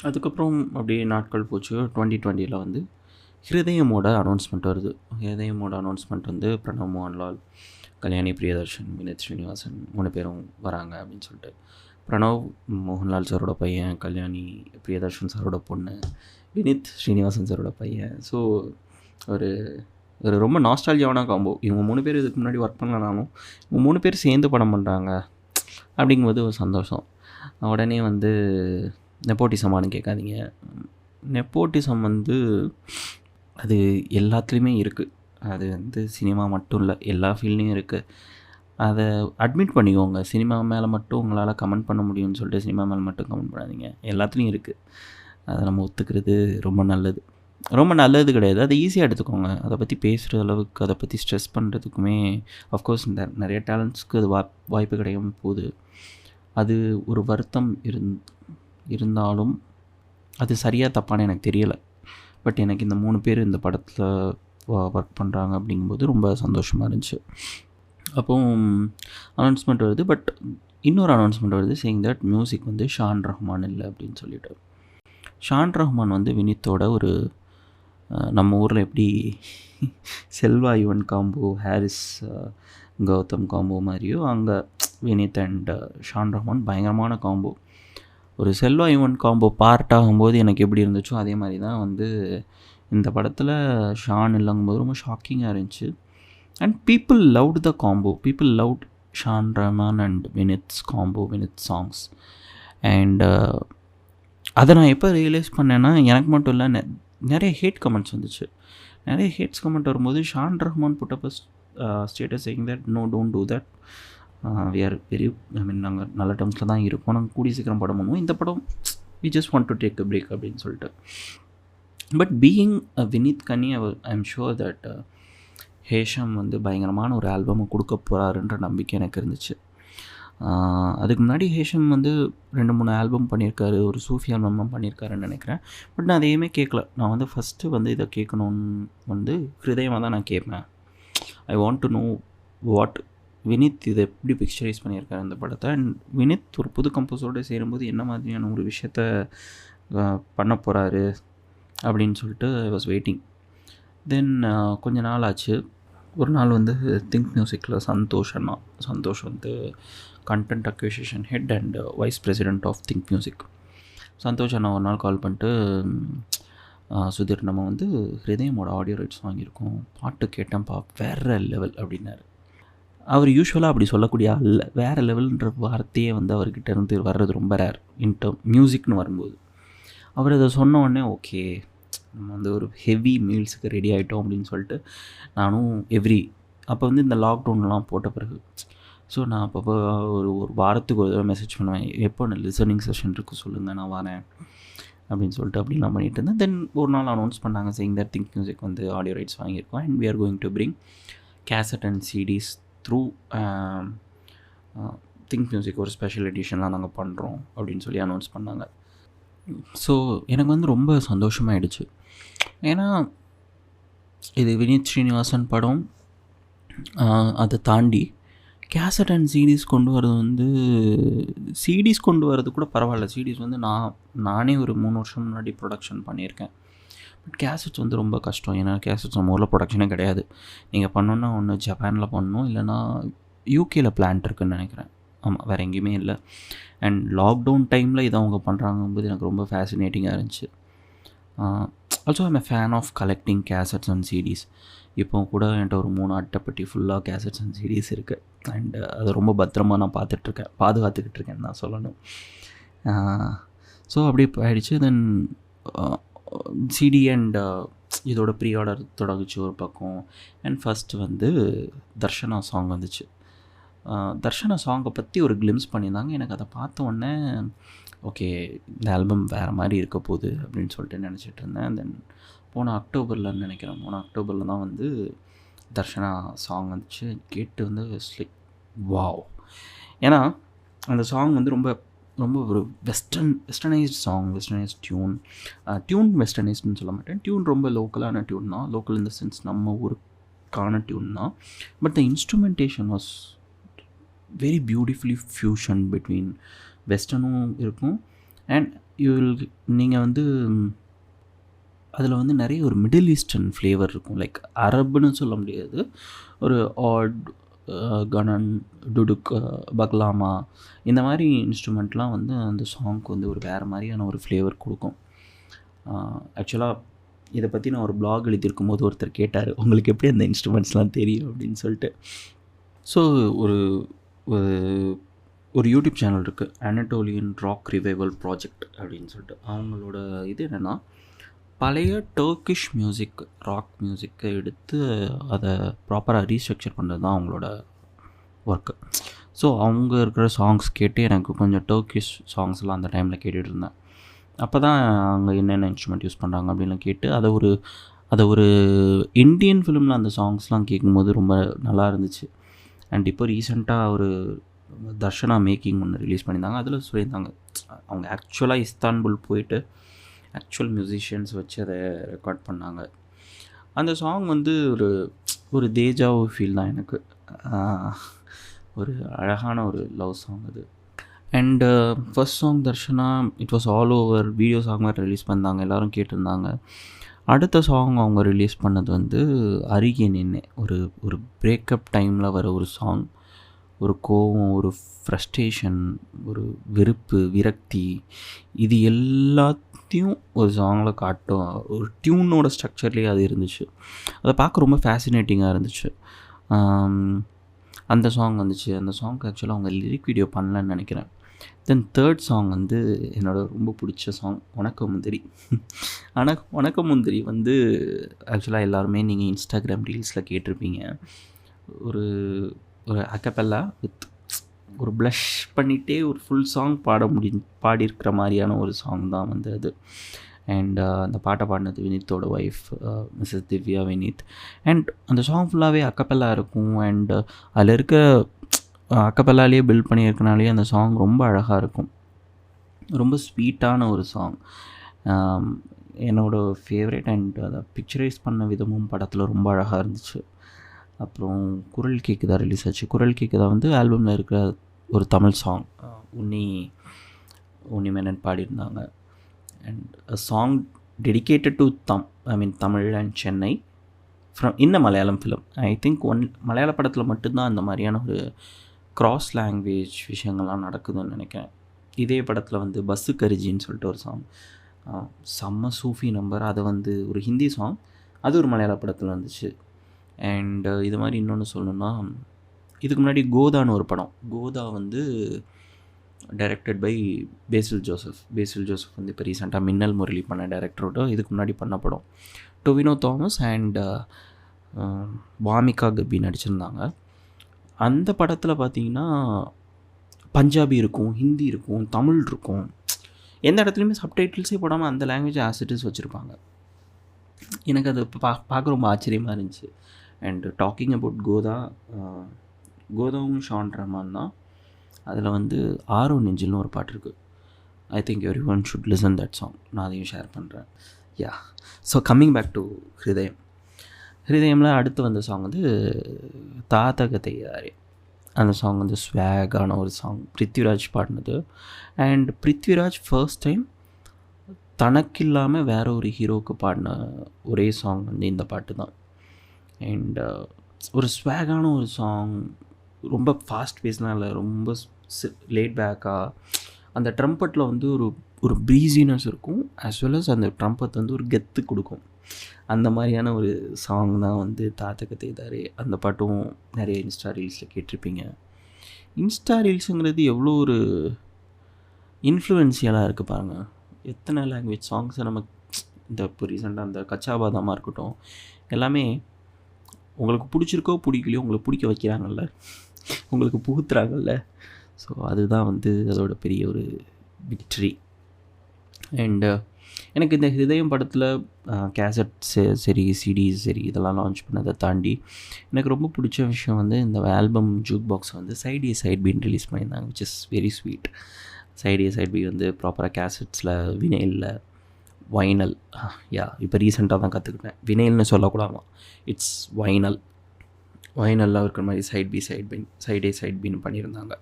அதுக்கப்புறம் அப்படியே நாட்கள் போச்சு. 2020 வந்து ஹிருதயமோட அனௌன்ஸ்மெண்ட் வருது. ஹிருதயமோட அனௌன்ஸ்மெண்ட் வந்து பிரணவ் மோகன்லால், கல்யாணி பிரியதர்ஷன், வினித் ஸ்ரீனிவாசன் 3 பேரும் வராங்க அப்படின்னு சொல்லிட்டு. பிரணவ் மோகன்லால் சாரோட பையன், கல்யாணி பிரியதர்ஷன் சாரோட பொண்ணு, வினித் ஸ்ரீனிவாசன் சாரோட பையன். ஸோ ஒரு ரொம்ப நாஸ்டால்ஜியாவான காம்போ. இவங்க 3 பேர் இதுக்கு முன்னாடி ஒர்க் பண்ணலனாலும் இவங்க 3 பேர் சேர்ந்து படம் பண்ணுறாங்க அப்படிங்கும்போது ஒரு சந்தோஷம். உடனே வந்து நெப்போட்டிசமானு கேட்காதீங்க. நெப்போட்டிசம் வந்து அது எல்லாத்துலேயுமே இருக்குது. அது வந்து சினிமா மட்டும் இல்லை, எல்லா ஃபீல்ட்லேயும் இருக்குது. அதை அட்மிட் பண்ணிக்கோங்க. சினிமா மேலே மட்டும் உங்களால் கமெண்ட் பண்ண முடியும்னு சொல்லிட்டு சினிமா மேலே மட்டும் கமெண்ட் பண்ணாதீங்க. எல்லாத்துலேயும் இருக்குது. அதை நம்ம ஒத்துக்கிறது ரொம்ப நல்லது. ரொம்ப நல்லது கிடையாது, அதை ஈஸியாக எடுத்துக்கோங்க. அதை பற்றி பேசுகிற அளவுக்கு, அதை பற்றி ஸ்ட்ரெஸ் பண்ணுறதுக்குமே அஃப்கோர்ஸ் இந்த நிறைய டேலண்ட்ஸ்க்கு அது வாய்ப்பு கிடைக்காம போகுது. அது ஒரு வருத்தம் இருந்தாலும் அது சரியாக தப்பான்னு எனக்கு தெரியலை. பட் எனக்கு இந்த 3 பேர் இந்த படத்தில் ஒர்க் பண்ணுறாங்க அப்படிங்கும்போது ரொம்ப சந்தோஷமாக இருந்துச்சு. அப்போது அனௌன்ஸ்மெண்ட் வருது. பட் இன்னொரு அனௌன்ஸ்மெண்ட் வருது சேயிங் தட் மியூசிக் வந்து ஷான் ரஹ்மான் இல்லை அப்படின்னு சொல்லிட்டு. ஷான் ரஹ்மான் வந்து வினித்தோட ஒரு நம்ம ஊரில் எப்படி செல்வா யுவன் காம்போ, ஹாரிஸ் கௌதம் காம்போ மாதிரியோ, அங்கே வினித் அண்ட் ஷான் ரஹ்மான் பயங்கரமான காம்போ. ஒரு செல்வா யுவன் காம்போ பார்ட் ஆகும்போது எனக்கு எப்படி இருந்துச்சோ அதே மாதிரி தான் வந்து இந்த படத்தில் ஷான் இல்லங்கும்போது ரொம்ப ஷாக்கிங்காக இருந்துச்சு. And people loved the combo, people loved Shaan Rahman and Vineeth's combo, Vineeth songs. And அதை நான் எப்போ ரியலைஸ் பண்ணேன்னா, எனக்கு மட்டும் இல்லை, நிறைய ஹேட் கமெண்ட்ஸ் வந்துச்சு. நிறைய ஹேட்ஸ் கமெண்ட் வரும்போது ஷான் ரஹ்மான் புட்டப்ப status saying that no don't do that, we are very, I mean நாங்கள் நல்ல டேர்ம்ஸில் தான் இருக்கோம், நாங்கள் கூடிய சீக்கிரம் படம் பண்ணுவோம், இந்த படம் we just want to take a break அப்படின்னு சொல்லிட்டு. பட் பீயிங் வினித் கனி, I am sure that Hesham வந்து பயங்கரமான ஒரு ஆல்பமை கொடுக்க போகிறாருன்ற நம்பிக்கை எனக்கு இருந்துச்சு. அதுக்கு முன்னாடி ஹேஷம் வந்து 2-3 ஆல்பம் பண்ணியிருக்காரு, ஒரு சூஃபி ஆல்பம் பண்ணியிருக்காருன்னு நினைக்கிறேன். பட் நான் அதையுமே கேட்கல. நான் வந்து ஃபஸ்ட்டு வந்து இதை கேட்கணுன்னு வந்து ஹிருதயமாக தான் நான் கேட்பேன். I want to know what Vineeth இதை எப்படி பிக்சரைஸ் பண்ணியிருக்காரு இந்த படத்தை. அண்ட் வினித் ஒரு புது கம்போஸரோடு சேரும்போது என்ன மாதிரியான ஒரு விஷயத்த பண்ண போகிறாரு அப்படின்னு சொல்லிட்டு ஐ வாஸ் வெயிட்டிங். தென் கொஞ்ச நாள் ஆச்சு. ஒரு நாள் வந்து திங்க் மியூசிக்கில் சந்தோஷ் வந்து content acquisition head and vice president of Think Music. Santhosh அண்ணா ஒரு நாள் கால் பண்ணிட்டு, சுதீர் நம்ம வந்து ஹிருதயமோட ஆடியோ ரைட்ஸ் வாங்கியிருக்கோம், பாட்டு கேட்டேன்ப்பா வேறு லெவல் அப்படின்னாரு. அவர் யூஸ்வலாக அப்படி சொல்லக்கூடிய ஆள், வேறு லெவல்ன்ற வார்த்தையே வந்து அவர்கிட்ட இருந்து வர்றது ரொம்ப ரேர் இன்டர்ம் மியூசிக்னு வரும்போது. அவர் அதை சொன்ன உடனே ஓகே நம்ம வந்து ஒரு ஹெவி மீல்ஸுக்கு ரெடி ஆகிட்டோம் அப்படின்னு சொல்லிட்டு நானும் அப்போ வந்து இந்த லாக்டவுன்லாம் போட்ட பிறகு ஸோ நான் அப்பப்போ ஒரு வாரத்துக்கு ஒரு தடவை மெசேஜ் பண்ணுவேன், எப்போ லிசனிங் செஷன் இருக்குது சொல்லுங்கள் நான் வரேன் அப்படின்னு சொல்லிட்டு அப்படிலாம் பண்ணிகிட்டு இருந்தேன். தென் ஒரு நாள் அனௌன்ஸ் பண்ணாங்க சேயிங் தட் திங்க் மியூசிக் வந்து ஆடியோ ரைட்ஸ் வாங்கியிருக்கோம் and we are going to bring cassette and CDs through Think Music, ஒரு ஸ்பெஷல் எடிஷன்லாம் நாங்கள் பண்ணுறோம் அப்படின்னு சொல்லி அனௌன்ஸ் பண்ணாங்க. ஸோ எனக்கு வந்து ரொம்ப சந்தோஷமாயிடுச்சு. ஏன்னா இது வினித் ஸ்ரீனிவாசன் படம். அதை தாண்டி கேசட் அண்ட் சிடிஸ் கொண்டு வரது வந்து, சிடிஸ் கொண்டு வரது கூட பரவாயில்ல, சிடிஸ் வந்து நானே ஒரு 3 வருஷம் முன்னாடி ப்ரொடக்ஷன் பண்ணியிருக்கேன். பட் கேசட்ஸ் வந்து ரொம்ப கஷ்டம். ஏன்னா கேசட்ஸ் நம்ம ஊரில் ப்ரொடக்ஷனே கிடையாது. நீங்கள் பண்ணணுன்னா ஒன்று ஜப்பானில் பண்ணணும், இல்லைனா யூகேயில் பிளான்ட் இருக்குதுன்னு நினைக்கிறேன். ஆமாம், வேறு எங்கேயுமே இல்லை. அண்ட் லாக்டவுன் டைமில் இதை அவங்க பண்ணுறாங்கும்போது எனக்கு ரொம்ப ஃபேசினேட்டிங்காக இருந்துச்சு. Also I'm a fan of collecting cassettes and CDs. இப்போ கூட என்கிட்ட ஒரு 3 அட்டைப்பட்டி ஃபுல்லாக கேசட்ஸ் அண்ட் சிடிஸ் இருக்குது. அண்ட் அதை ரொம்ப பத்திரமாக நான் பாதுகாத்துக்கிட்டு இருக்கேன் தான் சொல்லணும். ஸோ அப்படி ஆகிடுச்சு. தென் சிடி அண்ட் இதோட ப்ரீ ஆர்டர் தொடங்குச்சு ஒரு பக்கம். அண்ட் ஃபஸ்ட்டு வந்து தர்ஷனா சாங் வந்துச்சு. தர்ஷனா சாங்கை பற்றி ஒரு கிளிம்ஸ் பண்ணியிருந்தாங்க. எனக்கு அதை பார்த்த உடனே ஓகே இந்த ஆல்பம் வேறு மாதிரி இருக்க போகுது அப்படின்னு சொல்லிட்டு நினச்சிட்டு இருந்தேன். தென் போன அக்டோபரில் தான் வந்து தர்ஷனா சாங் வந்துச்சு. கேட்டு வந்து லைக் வாவ். ஏன்னா அந்த சாங் வந்து ரொம்ப ரொம்ப ஒரு வெஸ்டர்னைஸ்ட் சாங், வெஸ்டர்னைஸ்ட் டியூன் வெஸ்டர்னைஸ்ட்னு சொல்ல மாட்டேன். டியூன் ரொம்ப லோக்கலான டியூன் தான், லோக்கல் இன் த சென்ஸ் நம்ம ஊருக்கான டியூன் தான். But the instrumentation was very beautifully fusion between வெஸ்டர்னும் இருக்கும் அண்ட் நீங்கள் வந்து அதில் வந்து நிறைய ஒரு மிடில் ஈஸ்டர்ன் ஃப்ளேவர் இருக்கும். லைக் அரபுன்னு சொல்ல முடியாது, ஒரு ஆட், கணன், டுடுக், பக்லாமா இந்த மாதிரி இன்ஸ்ட்ருமெண்ட்லாம் வந்து அந்த சாங்க்கு வந்து ஒரு வேறு மாதிரியான ஒரு ஃப்ளேவர் கொடுக்கும். ஆக்சுவலாக இதை பற்றி நான் ஒரு பிளாக் எழுதியிருக்கும் போது ஒருத்தர் கேட்டார், உங்களுக்கு எப்படி அந்த இன்ஸ்ட்ருமெண்ட்ஸ்லாம் தெரியும் அப்படின்னு சொல்லிட்டு. ஸோ ஒரு யூடியூப் சேனல் இருக்குது, அனடோலியன் ராக் ரிவைவல் ப்ராஜெக்ட் அப்படின்னு சொல்லிட்டு. அவங்களோட இது என்னென்னா, பழைய டர்க்கிஷ் மியூசிக், ராக் மியூசிக்கை எடுத்து அதை ப்ராப்பராக ரீஸ்ட்ரக்சர் பண்ணுறது தான் அவங்களோட ஒர்க்கு. ஸோ அவங்க இருக்கிற சாங்ஸ் கேட்டு எனக்கு கொஞ்சம் டர்க்கிஷ் சாங்ஸ்லாம் அந்த டைமில் கேட்டுகிட்டு இருந்தேன். அப்போ தான் அங்கே என்னென்ன இன்ஸ்ட்ருமெண்ட் யூஸ் பண்ணுறாங்க அப்படின்னு கேட்டு அதை ஒரு இந்தியன் ஃபிலிமில் அந்த சாங்ஸ்லாம் கேட்கும்போது ரொம்ப நல்லா இருந்துச்சு. அண்ட் இப்போ ரீசெண்டாக ஒரு தர்ஷனா மேக்கிங் ஒன்று ரிலீஸ் பண்ணியிருந்தாங்க. அதில் சொல்லியிருந்தாங்க அவங்க ஆக்சுவலாக இஸ்தான்புல் போயிட்டு ஆக்சுவல் மியூசிஷியன்ஸ் வச்சு அதை ரெக்கார்ட் பண்ணாங்க. அந்த சாங் வந்து ஒரு தேஜாவு ஃபீல் தான் எனக்கு. ஒரு அழகான ஒரு லவ் சாங் அது. And first song Darshana it was all over video song மாதிரி ரிலீஸ் பண்ணாங்க, எல்லோரும் கேட்டிருந்தாங்க. அடுத்த சாங் அவங்க ரிலீஸ் பண்ணது வந்து அருகே நின்னே, ஒரு ஒரு பிரேக்கப் டைமில் வர ஒரு சாங். ஒரு கோவம், ஒரு ஃப்ரஸ்ட்ரேஷன், ஒரு வெறுப்பு, விரக்தி, இது எல்லாத்தையும் ஒரு சாங்கில் காட்டும். ஒரு டியூனோட ஸ்ட்ரக்சர்லேயே அது இருந்துச்சு. அதை பார்க்க ரொம்ப ஃபேசினேட்டிங்காக இருந்துச்சு. அந்த சாங் வந்துச்சு. அந்த சாங்க்கு ஆக்சுவலாக அவங்க லிரிக் வீடியோ பண்ணலன்னு நினைக்கிறேன். தென் தேர்ட் சாங் வந்து என்னோடய ரொம்ப பிடிச்ச சாங் வணக்க முந்திரி. ஆனால் வணக்க முந்திரி வந்து ஆக்சுவலாக எல்லாருமே நீங்கள் இன்ஸ்டாகிராம் ரீல்ஸில் கேட்டிருப்பீங்க. ஒரு ஒரு அக்கபெல்லா வித் ஒரு ப்ளஷ் பண்ணிகிட்டே ஒரு ஃபுல் சாங் பாடியிருக்கிற மாதிரியான ஒரு சாங் தான் வந்து அது. அண்ட் அந்த பாட்டை பாடினது வினீத்தோட wife mrs Divya Vineeth. And அந்த சாங் ஃபுல்லாகவே அக்கபெல்லா இருக்கும். அண்ட் அதில் இருக்க அக்கபெல்லாலேயே பில்ட் பண்ணியிருக்கனாலே அந்த சாங் ரொம்ப அழகாக இருக்கும். ரொம்ப ஸ்வீட்டான ஒரு சாங். என்னோடய ஃபேவரட். அண்ட் அதை பிக்சரைஸ் பண்ண விதமும் படத்தில் ரொம்ப அழகாக இருந்துச்சு. அப்புறம் குரல் கேக்குதா ரிலீஸ் ஆச்சு. குரல் கேக்குதா வந்து ஆல்பமில் இருக்கிற ஒரு தமிழ் சாங். உன்னி மேனன் பாடியிருந்தாங்க. And a song dedicated to Tamil and Chennai from in a Malayalam film. I think மலையாள படத்தில் மட்டும்தான் அந்த மாதிரியான ஒரு க்ராஸ் லாங்குவேஜ் விஷயங்கள்லாம் நடக்குதுன்னு நினைக்கிறேன். இதே படத்தில் வந்து பஸ்ஸு கரிஜின்னு சொல்லிட்டு ஒரு சாங், செம்ம சூஃபி நம்பர். அது வந்து ஒரு ஹிந்தி சாங், அது ஒரு மலையாள படத்தில் வந்துச்சு. அண்டு இது மாதிரி இன்னொன்று சொல்லணுன்னா, இதுக்கு முன்னாடி கோதான்னு ஒரு படம். கோதா வந்து டைரக்டட் பை பேசில் ஜோசப். பேசில் ஜோசப் வந்து இப்போ ரீசெண்டாக மின்னல் முரளி பண்ண டைரக்டரோட இதுக்கு முன்னாடி பண்ண படம். டொவினோ தாமஸ் அண்ட் வாமிகா கர்பி நடிச்சிருந்தாங்க. அந்த படத்தில் பார்த்திங்கன்னா பஞ்சாபி இருக்கும், ஹிந்தி இருக்கும், தமிழ் இருக்கும். எந்த இடத்துலையுமே சப்டைட்டில்ஸே போடாமல் அந்த லாங்குவேஜ் ஆசிட்டிஸ் வச்சுருப்பாங்க. எனக்கு அது பார்க்க ரொம்ப ஆச்சரியமாக இருந்துச்சு. And talking about Kotha, கோதாவும் Shawn Rahman தான். அதில் வந்து ஆரோ நெஞ்சில்னு ஒரு பாட்டு இருக்குது. I think every one should listen that song. நான் அதையும் ஷேர் பண்ணுறேன். யா, ஸோ கம்மிங் பேக் டு ஹிருதயம். ஹிருதயமில் அடுத்து வந்த சாங் வந்து தாத்தக தையாரே. அந்த சாங் வந்து ஸ்வேகான ஒரு சாங், பிருத்விராஜ் பாடினது. அண்ட் பிருத்விராஜ் ஃபர்ஸ்ட் டைம் தனக்கு இல்லாமல் வேற ஒரு ஹீரோவுக்கு பாடின ஒரே சாங் வந்து இந்த பாட்டு தான். அண்ட் ஒரு ஸ்வேகான ஒரு சாங், ரொம்ப ஃபாஸ்ட் பேஸ்லாம் இல்லை, ரொம்ப லேட் பேக்காக. அந்த ட்ரம்பட்டில் வந்து ஒரு ஒரு ப்ரீஸினஸ் இருக்கும், ஆஸ் வெல் அஸ் அந்த ட்ரம்பட் வந்து ஒரு கெத்து கொடுக்கும். அந்த மாதிரியான ஒரு சாங் தான் வந்து தாத்தக தேதாரே. அந்த பாட்டும் நிறைய இன்ஸ்டா ரீல்ஸில் கேட்டிருப்பீங்க. இன்ஸ்டா ரீல்ஸுங்கிறது எவ்வளோ ஒரு இன்ஃப்ளூயன்ஷியலாக இருக்குது பாருங்கள். எத்தனை லாங்குவேஜ் சாங்ஸை நம்ம இந்த இப்போ ரீசெண்டாக அந்த கச்சா பாதாமாக இருக்கட்டும், எல்லாமே உங்களுக்கு பிடிச்சிருக்கோ பிடிக்கலையோ உங்களுக்கு பிடிக்க வைக்கிறாங்கல்ல, உங்களுக்கு புகுத்துறாங்கல்ல. ஸோ அதுதான் வந்து அதோட பெரிய ஒரு விக்ட்ரி. அண்டு எனக்கு இந்த ஹிருதயம் படத்தில் கேசட் சரி, சிடிஸ் சரி, இதெல்லாம் லான்ச் பண்ணதை தாண்டி எனக்கு ரொம்ப பிடிச்ச விஷயம் வந்து இந்த ஆல்பம் ஜூக் பாக்ஸ் வந்து சைட் ஏ சைட் பின்னு ரிலீஸ் பண்ணியிருந்தாங்க, which is very sweet. Side A side B வந்து ப்ராப்பராக கேசட்ஸில், வினைலில், வைனல். யா, இப்போ ரீசெண்டாக தான் கற்றுக்கிட்டேன், வினைல்னு சொல்லக்கூடாதான், இட்ஸ் வைனல். வைனல்லாம் இருக்கிற மாதிரி சைட் ஏ சைட் பின்னு பண்ணியிருந்தாங்க.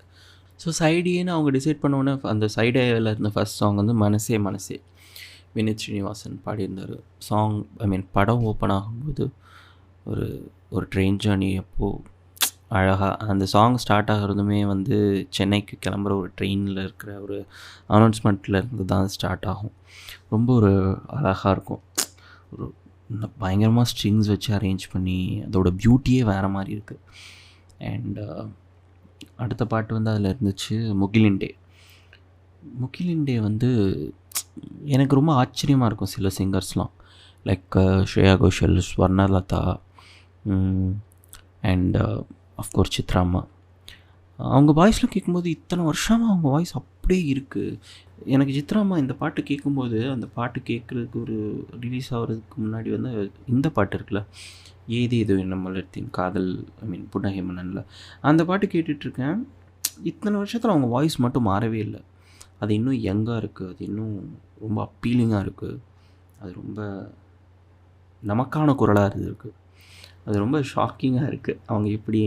ஸோ சைட் ஏன்னு அவங்க டிசைட் பண்ணோன்னே அந்த சைட் ஏவில் இருந்த ஃபஸ்ட் சாங் வந்து மனசே மனசே, வினித் ஸ்ரீனிவாசன் பாடியிருந்தார். சாங் படம் ஓப்பன் ஆகும்போது ஒரு ட்ரெயின் ஜேர்னி அப்போது அழகாக அந்த சாங் ஸ்டார்ட் ஆகிறதுமே வந்து சென்னைக்கு கிளம்புற ஒரு ட்ரெயினில் இருக்கிற ஒரு அனௌன்ஸ்மெண்ட்டில் இருந்து தான் ஸ்டார்ட் ஆகும். ரொம்ப ஒரு அழகாக இருக்கும். ஒரு பயங்கரமாக ஸ்ட்ரிங்ஸ் வச்சு அரேஞ்ச் பண்ணி அதோட பியூட்டியே வேறு மாதிரி இருக்குது. அண்ட் அடுத்த பாட்டு வந்து அதில் இருந்துச்சு முகிலின் டே வந்து எனக்கு ரொம்ப ஆச்சரியமாக இருக்கும். சில சிங்கர்ஸ்லாம் like Shreya Ghoshal, Swarnalatha and of course சித்ராம்மா, அவங்க வாய்ஸ்லாம் கேட்கும்போது இத்தனை வருஷமாக அவங்க வாய்ஸ் அப்படியே இருக்குது. எனக்கு சித்ராம்மா இந்த பாட்டு கேட்கும்போது, அந்த பாட்டு கேட்குறதுக்கு ஒரு ரிலீஸ் ஆகிறதுக்கு முன்னாடி வந்து இந்த பாட்டு இருக்குல்ல, ஏது இது நம்மளத்தின் காதல், புன்னகை மன்னனில், அந்த பாட்டு கேட்டுட்ருக்கேன். இத்தனை வருஷத்தில் அவங்க வாய்ஸ் மட்டும் மாறவே இல்லை. அது இன்னும் யங்காக இருக்குது, அது இன்னும் ரொம்ப அப்பீலிங்காக இருக்குது, அது ரொம்ப நமக்கான குரலாக இருக்குது. அது ரொம்ப ஷாக்கிங்காக இருக்குது. அவங்க எப்படி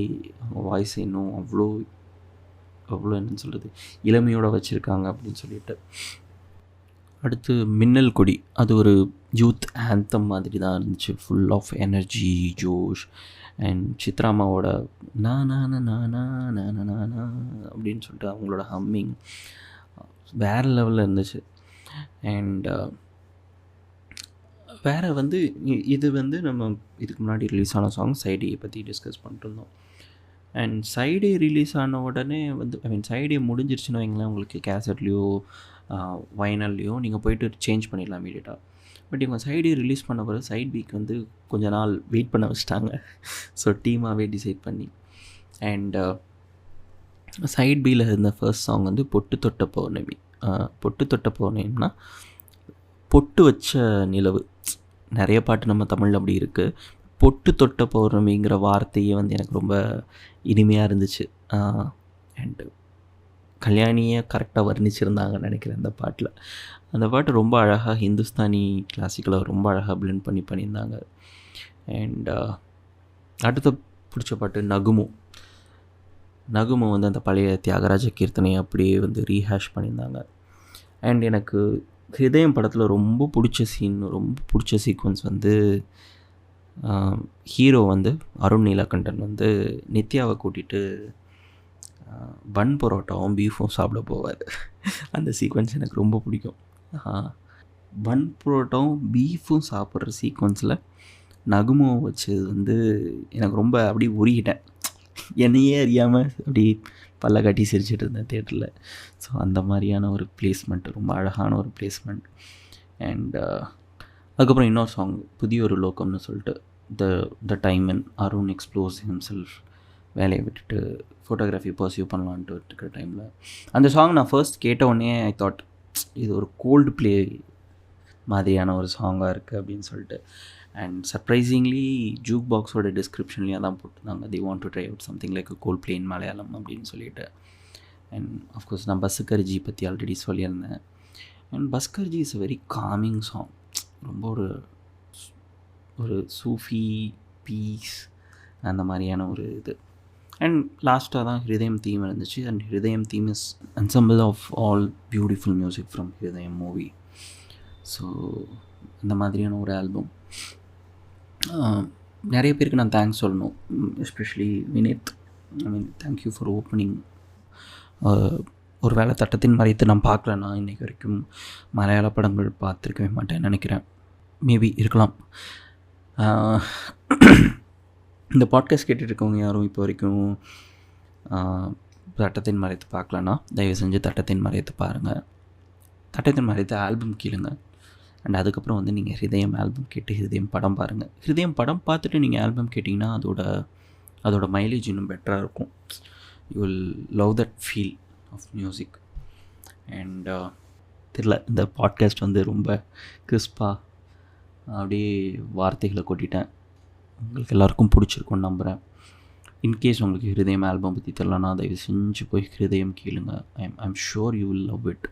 அவங்க வாய்ஸ் இன்னும் அவ்வளோ அவ்வளோ என்னன்னு சொல்கிறது, இளமையோடு வச்சுருக்காங்க அப்படின்னு சொல்லிட்டு. அடுத்து மின்னல் கொடி, அது ஒரு யூத் ஆந்தம் மாதிரி தான் இருந்துச்சு. ஃபுல் ஆஃப் எனர்ஜி, ஜோஷ். அண்ட் சித்ராமாவோட நானா அப்படின்னு சொல்லிட்டு அவங்களோட ஹம்மிங் வேறு லெவலில் இருந்துச்சு. அண்ட் வேறு வந்து இது வந்து நம்ம இதுக்கு முன்னாடி ரிலீஸ் ஆன சாங் சைடியை பற்றி டிஸ்கஸ் பண்ணிட்டுருந்தோம். அண்ட் சைடே ரிலீஸ் ஆன உடனே வந்து சைடே முடிஞ்சிருச்சுன்னு வைங்களேன், உங்களுக்கு கேசட்லேயோ வைனல்லையோ நீங்கள் போய்ட்டு சேஞ்ச் பண்ணிடலாம் இமீடியட்டாக. பட் இவங்க சைடே ரிலீஸ் பண்ண பிறகு சைட் வீக் வந்து கொஞ்ச நாள் வெயிட் பண்ண வச்சிட்டாங்க. ஸோ டீமாகவே டிசைட் பண்ணி. அண்ட் சைட் பியில் இருந்த ஃபர்ஸ்ட் சாங் வந்து பொட்டு தொட்ட பௌர்ணமி. பொட்டு தொட்ட பௌர்ணமின்னா பொட்டு வச்ச நிலவு. நிறைய பாட்டு நம்ம தமிழில் அப்படி இருக்குது. பொட்டு தொட்ட பௌர்ணமிங்கிற வார்த்தையே வந்து எனக்கு ரொம்ப இனிமையாக இருந்துச்சு. அண்டு கல்யாணியை கரெக்டாக வர்ணிச்சிருந்தாங்கன்னு நினைக்கிறேன் அந்த பாட்டில். அந்த பாட்டு ரொம்ப அழகாக ஹிந்துஸ்தானி கிளாசிக்கலை ரொம்ப அழகாக பிளெண்ட் பண்ணியிருந்தாங்க. அண்ட் அடுத்த பிடிச்ச பாட்டு நகுமோ. நகுமோ வந்து அந்த பழைய தியாகராஜ கீர்த்தனையை அப்படியே வந்து ரீஹேஷ் பண்ணியிருந்தாங்க. அண்ட் எனக்கு ஹிருதயம் படத்தில் ரொம்ப பிடிச்ச சீக்வன்ஸ் வந்து ஹீரோ வந்து அருண் நீலகண்டன் வந்து நித்யாவை கூட்டிகிட்டு பன் பரோட்டாவும் பீஃபும் சாப்பிட போவார். அந்த சீக்வன்ஸ் எனக்கு ரொம்ப பிடிக்கும். பன் பரோட்டாவும் பீஃபும் சாப்பிட்ற சீக்வன்ஸில் நகுமோ வச்சது வந்து எனக்கு ரொம்ப அப்படி உருகிட்டேன். என்னையே அறியாமல் அப்படி பல்ல காட்டி சிரிச்சிட்டு இருந்தேன் தேட்டரில். ஸோ அந்த மாதிரியான ஒரு பிளேஸ்மெண்ட், ரொம்ப அழகான ஒரு பிளேஸ்மெண்ட். அண்ட் அதுக்கப்புறம் இன்னொரு சாங் புதிய ஒரு லோகம்னு சொல்லிட்டு, the time in Arun explores himself, வேலையை விட்டுட்டு ஃபோட்டோகிராஃபி பர்சியூ பண்ணலான்ட்டு இருக்கிற டைமில் அந்த சாங் நான் ஃபர்ஸ்ட் கேட்ட உடனே ஐ தாட் இது ஒரு கோல்டு ப்ளே மாதிரியான ஒரு சாங்காக இருக்குது அப்படின்னு சொல்லிட்டு. அண்ட் சர்ப்ரைசிங்லி ஜூக் பாக்ஸோட டிஸ்கிரிப்ஷன்லேயே தான் போட்டிருந்தாங்க, they want to try out something like Coldplay in Malayalam அப்படின்னு சொல்லிட்டு. அண்ட் ஆஃப்கோர்ஸ் நான் பஸ்கர்ஜி பற்றி ஆல்ரெடி சொல்லியிருந்தேன். அண்ட் பஸ்கர்ஜி is a very calming song. ரொம்ப ஒரு சூஃபி பீஸ் அந்த மாதிரியான ஒரு இது. அண்ட் லாஸ்ட்டாக தான் ஹிருதயம் தீம் இருந்துச்சு. And Hridayam theme is ensemble of all beautiful music from Hridayam movie. So இந்த மாதிரியான ஒரு ஆல்பம். நிறைய பேருக்கு நான் தேங்க்ஸ் சொல்லணும், especially Vineeth. Thank you for opening. ஒரு வேளை தட்டத்தின் மறைத்து நான் பார்க்கலன்னா இன்றைக்கி வரைக்கும் மலையாள படங்கள் பார்த்துருக்கவே மாட்டேன்னு நினைக்கிறேன். மேபி இருக்கலாம். இந்த பாட்காஸ்ட் கேட்டுட்ருக்கவங்க யாரும் இப்போ வரைக்கும் தட்டத்தின் மறைத்து பார்க்கலன்னா தயவு செஞ்சு தட்டத்தின் மறைத்து பாருங்கள். தட்டத்தின் மறைத்து ஆல்பம் கேளுங்க. அண்ட் அதுக்கப்புறம் வந்து நீங்கள் ஹிருதயம் ஆல்பம் கேட்டு ஹிருதயம் படம் பாருங்கள். ஹிருதயம் படம் பார்த்துட்டு நீங்கள் ஆல்பம் கேட்டிங்கன்னா அதோட மைலேஜ் இன்னும் பெட்டராக இருக்கும். You will love that feel of music. And தெரியல, இந்த பாட்காஸ்ட் வந்து ரொம்ப கிறிஸ்பாக அப்படியே வார்த்தைகளை கொட்டிட்டேன். உங்களுக்கு எல்லாருக்கும் பிடிச்சிருக்குன்னு நம்புகிறேன். இன்கேஸ் உங்களுக்கு ஹிருதயம் ஆல்பம் பற்றி தெரியலனா தயவு செஞ்சு போய் ஹிருதயம் கேளுங்க. I'm sure you will love it.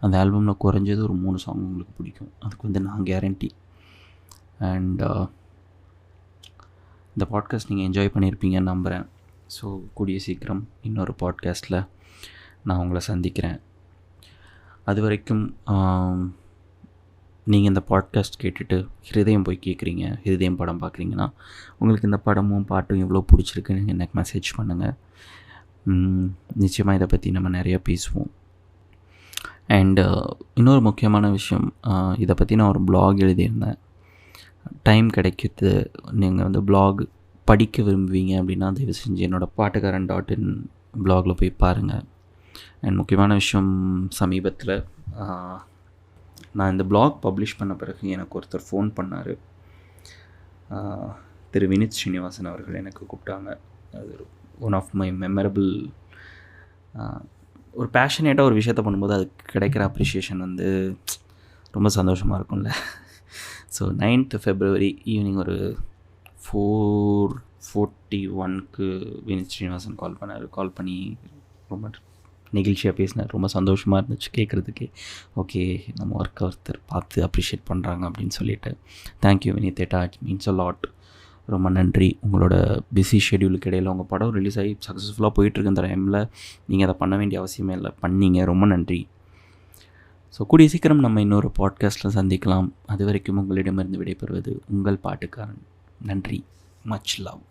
அந்த ஆல்பமில் குறைஞ்சது ஒரு 3 சாங் உங்களுக்கு பிடிக்கும், அதுக்கு வந்து நான் கேரண்டி. அண்ட் இந்த பாட்காஸ்ட் நீங்கள் என்ஜாய் பண்ணியிருப்பீங்கன்னு நம்புகிறேன். ஸோ கூடிய சீக்கிரம் இன்னொரு பாட்காஸ்ட்டில் நான் உங்களை சந்திக்கிறேன். அது வரைக்கும் நீங்கள் இந்த பாட்காஸ்ட் கேட்டுட்டு ஹிருதயம் போய் கேட்குறீங்க, ஹிருதயம் படம் பார்க்குறீங்கன்னா உங்களுக்கு இந்த படமும் பாட்டும் எவ்வளோ பிடிச்சிருக்குன்னு எனக்கு மெசேஜ் பண்ணுங்கள். நிச்சயமாக இதை பற்றி நம்ம நிறையா பேசுவோம். அண்டு இன்னொரு முக்கியமான விஷயம், இதை பற்றி நான் ஒரு ப்ளாக் எழுதியிருந்தேன். டைம் கிடைக்கிறது நீங்கள் வந்து ப்ளாக் படிக்க விரும்புவீங்க அப்படின்னா தயவு செஞ்சு என்னோடய பாட்டுக்காரன்.in ப்ளாகில் போய் பாருங்கள். அண்ட் முக்கியமான விஷயம், சமீபத்தில் நான் இந்த ப்ளாக் பப்ளிஷ் பண்ண பிறகு எனக்கு ஒருத்தர் ஃபோன் பண்ணார். திரு வினித் ஸ்ரீனிவாசன் அவர்கள் எனக்கு கூப்பிட்டாங்க. அது ஒன் ஆஃப் மை மெமரபிள். ஒரு பேஷனேட்டாக ஒரு விஷயத்த பண்ணும்போது அதுக்கு கிடைக்கிற அப்ரிஷியேஷன் வந்து ரொம்ப சந்தோஷமாக இருக்கும்ல. ஸோ 9th February ஈவினிங் ஒரு 4:41 வினித் ஸ்ரீனிவாசன் கால் பண்ணார். கால் பண்ணி ரொம்ப நெகிழ்ச்சியாக பேசினார். ரொம்ப சந்தோஷமாக இருந்துச்சு கேட்குறதுக்கே. ஓகே, நம்ம ஒர்க்கை ஒருத்தர் பார்த்து அப்ரிஷியேட் பண்ணுறாங்க அப்படின்னு சொல்லிட்டு. Thank you Vineeth, it means a lot. ரொம்ப நன்றி. உங்களோட பிஸி ஷெட்யூலுக்கு இடையில் உங்கள் படம் ரிலீஸ் ஆகி சக்ஸஸ்ஃபுல்லாக போயிட்டுருக்கு இந்த டைமில் நீங்கள் அதை பண்ண வேண்டிய அவசியமே இல்லை, பண்ணீங்க. ரொம்ப நன்றி. ஸோ கூடிய சீக்கிரம் நம்ம இன்னொரு பாட்காஸ்ட்டில் சந்திக்கலாம். அது வரைக்கும் உங்களிடமிருந்து விடைபெறுவது உங்கள் பாட்டுக்காரன். நன்றி. Much love.